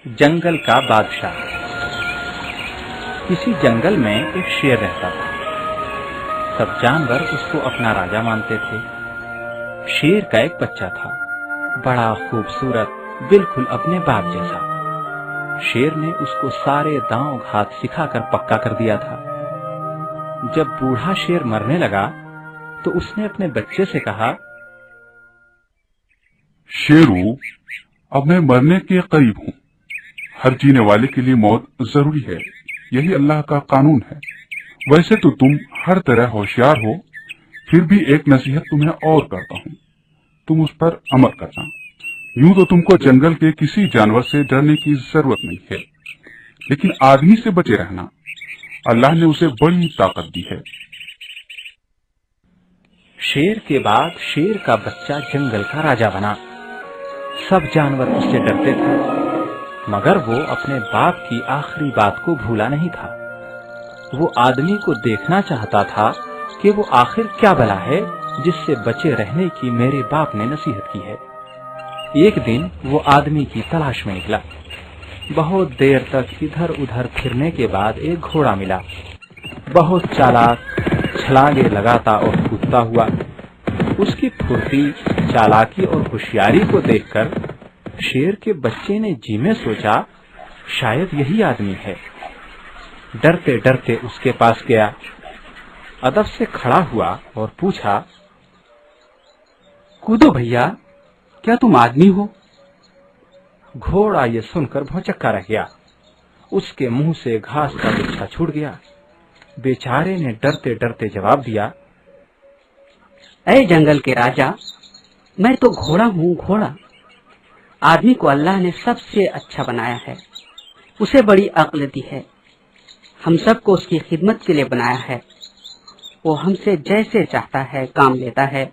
जंगल का बादशाह। किसी जंगल में एक शेर रहता था। सब जानवर उसको अपना राजा मानते थे। शेर का एक बच्चा था, बड़ा खूबसूरत, बिल्कुल अपने बाप जैसा। शेर ने उसको सारे दांव घात सिखाकर पक्का कर दिया था। जब बूढ़ा शेर मरने लगा तो उसने अपने बच्चे से कहा, शेरू, अब मैं मरने के करीब हूँ। हर जीने वाले के लिए मौत जरूरी है, यही अल्लाह का कानून है। वैसे तो तुम हर तरह होशियार हो, फिर भी एक नसीहत तुम्हें और करता हूँ, तुम उस पर अमल करना। यूं तो तुमको जंगल के किसी जानवर से डरने की जरूरत नहीं है, लेकिन आदमी से बचे रहना। अल्लाह ने उसे बड़ी ताकत दी है। शेर के बाद शेर का बच्चा जंगल का राजा बना। सब जानवर उससे डरते थे, मगर वो अपने बाप की आखिरी बात को भूला नहीं था। वो आदमी को देखना चाहता था कि वो आखिर क्या भला है जिससे बचे रहने की मेरे बाप ने नसीहत की है। एक दिन वो आदमी की तलाश में निकला। बहुत देर तक इधर उधर फिरने के बाद एक घोड़ा मिला। बहुत चालाक, छलांगे लगाता और कूदता हुआ। उसकी फुर्ती, चालाकी और होशियारी को देखकर शेर के बच्चे ने जी में सोचा, शायद यही आदमी है। डरते डरते उसके पास गया, अदब से खड़ा हुआ और पूछा, कूदो भैया, क्या तुम आदमी हो? घोड़ा ये सुनकर भौचक्का रह गया। उसके मुंह से घास का गुच्छा छूट गया। बेचारे ने डरते डरते जवाब दिया, ऐ जंगल के राजा, मैं तो घोड़ा हूँ, घोड़ा। आदमी को अल्लाह ने सबसे अच्छा बनाया है, उसे बड़ी अक्ल दी है। हम सबको उसकी खिदमत के लिए बनाया है। वो हमसे जैसे चाहता है काम लेता है।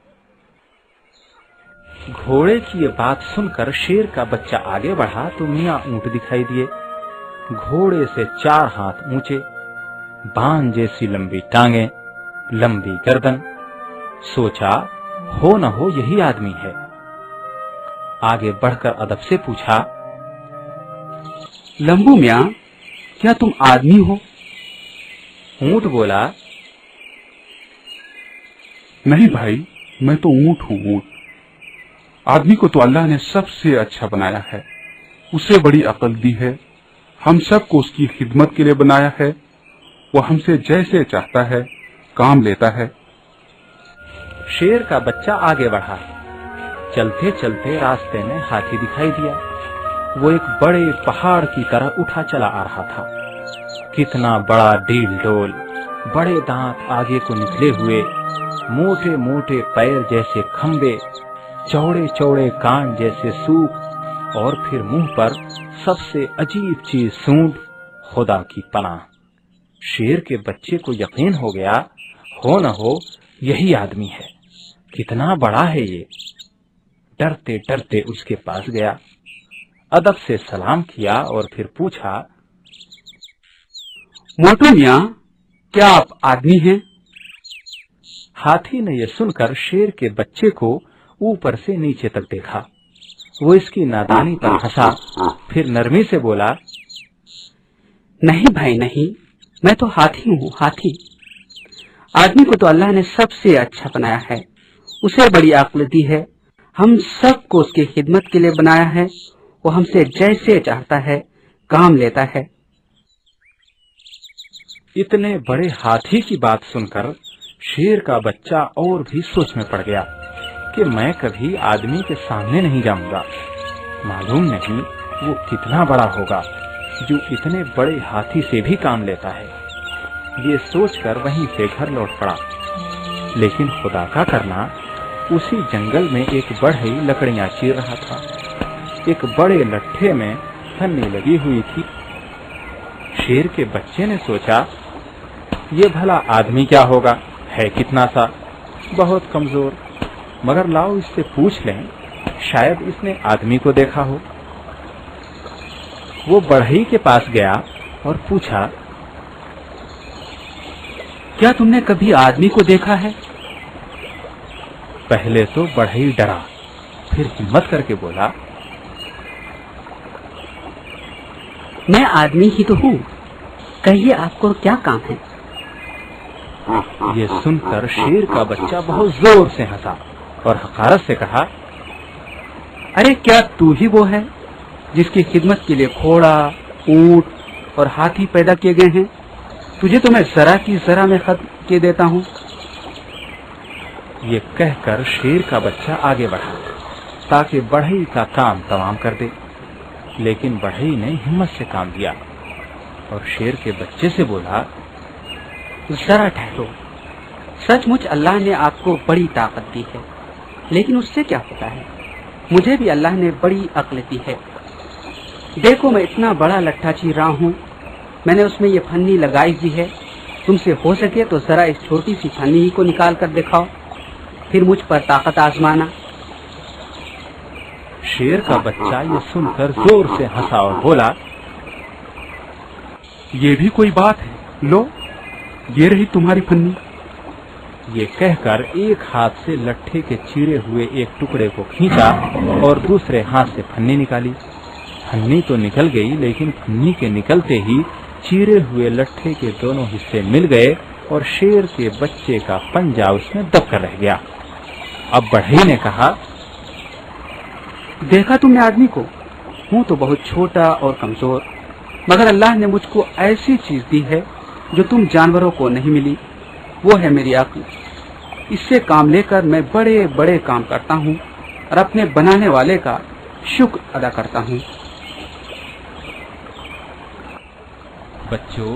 घोड़े की ये बात सुनकर शेर का बच्चा आगे बढ़ा तो मियाँ ऊंट दिखाई दिए। घोड़े से 4 हाथ ऊंचे, बाण जैसी लंबी टांगे, लंबी गर्दन। सोचा, हो न हो यही आदमी है। आगे बढ़कर अदब से पूछा, लंबू मियाँ, क्या तुम आदमी हो? ऊंट बोला, नहीं भाई, मैं तो ऊंट हूँ, ऊंट। आदमी को तो अल्लाह ने सबसे अच्छा बनाया है, उसे बड़ी अकल दी है। हम सबको उसकी खिदमत के लिए बनाया है। वो हमसे जैसे चाहता है काम लेता है। शेर का बच्चा आगे बढ़ा। चलते चलते रास्ते में हाथी दिखाई दिया। वो एक बड़े पहाड़ की तरह उठा चला आ रहा था। कितना बड़ा डील डोल, बड़े दांत आगे को निकले हुए, मोटे मोटे पैर जैसे खंबे, चौड़े चौड़े कान जैसे सूप, और फिर मुंह पर सबसे अजीब चीज सूंड, खुदा की पनाह। शेर के बच्चे को यकीन हो गया, हो न हो यही आदमी है। कितना बड़ा है ये। डरते डरते उसके पास गया, अदब से सलाम किया और फिर पूछा, मोटू मियाँ, क्या आप आदमी हैं? हाथी ने यह सुनकर शेर के बच्चे को ऊपर से नीचे तक देखा। वो इसकी नादानी पर हंसा, फिर नरमी से बोला, नहीं भाई नहीं, मैं तो हाथी हूँ, हाथी। आदमी को तो अल्लाह ने सबसे अच्छा बनाया है, उसे बड़ी अक्ल दी है। हम सबको उसकी खिदमत के लिए बनाया है। वो हमसे जैसे चाहता है काम लेता है। इतने बड़े हाथी की बात सुनकर शेर का बच्चा और भी सोच में पड़ गया कि मैं कभी आदमी के सामने नहीं जाऊंगा। मालूम नहीं वो कितना बड़ा होगा जो इतने बड़े हाथी से भी काम लेता है। ये सोचकर वहीं से घर लौट पड़ा। लेकिन खुदा का करना, उसी जंगल में एक बढ़ई लकड़ियां चीर रहा था। एक बड़े लट्ठे में फन्नी लगी हुई थी। शेर के बच्चे ने सोचा, ये भला आदमी क्या होगा, है कितना सा, बहुत कमजोर, मगर लाओ इससे पूछ लें, शायद इसने आदमी को देखा हो। वो बढ़ई के पास गया और पूछा, क्या तुमने कभी आदमी को देखा है? पहले तो बढ़ई डरा, फिर हिम्मत करके बोला, मैं आदमी ही तो हूँ, कहिए आपको क्या काम है? ये सुनकर शेर का बच्चा बहुत जोर से हंसा और हकारत से कहा, अरे क्या तू ही वो है जिसकी खिदमत के लिए घोड़ा, ऊंट और हाथी पैदा किए गए हैं? तुझे तो मैं जरा की जरा में खत्म किए देता हूँ। ये कहकर शेर का बच्चा आगे बढ़ा ताकि बढ़ई का काम तमाम कर दे, लेकिन बढ़ई ने हिम्मत से काम लिया और शेर के बच्चे से बोला, जरा ठहरो, सचमुच अल्लाह ने आपको बड़ी ताकत दी है, लेकिन उससे क्या होता है? मुझे भी अल्लाह ने बड़ी अक्ल दी है। देखो मैं इतना बड़ा लट्ठा चीर रहा हूँ, मैंने उसमें ये फन्नी लगाई हुई है। तुमसे हो सके तो जरा इस छोटी सी फन्नी ही को निकाल कर दिखाओ, फिर मुझ पर ताकत आजमाना। शेर का बच्चा ये सुनकर जोर से हंसा और बोला, ये भी कोई बात है, लो ये रही तुम्हारी फन्नी। ये कहकर एक हाथ से लट्ठे के चीरे हुए एक टुकड़े को खींचा और दूसरे हाथ से फन्नी निकाली। फन्नी तो निकल गई, लेकिन फन्नी के निकलते ही चीरे हुए लट्ठे के दोनों हिस्से मिल गए और शेर के बच्चे का पंजा उसमें दबकर रह गया। अब बढ़ई ने कहा, देखा तुमने आदमी को? हूँ तो बहुत छोटा और कमजोर, मगर अल्लाह ने मुझको ऐसी चीज दी है जो तुम जानवरों को नहीं मिली, वो है मेरी अक्ल। इससे काम लेकर मैं बड़े बड़े काम करता हूँ और अपने बनाने वाले का शुक्र अदा करता हूँ। बच्चों,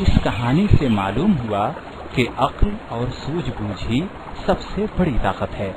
इस कहानी से मालूम हुआ कि अक्ल और सूझबूझ ही सबसे बड़ी ताकत है।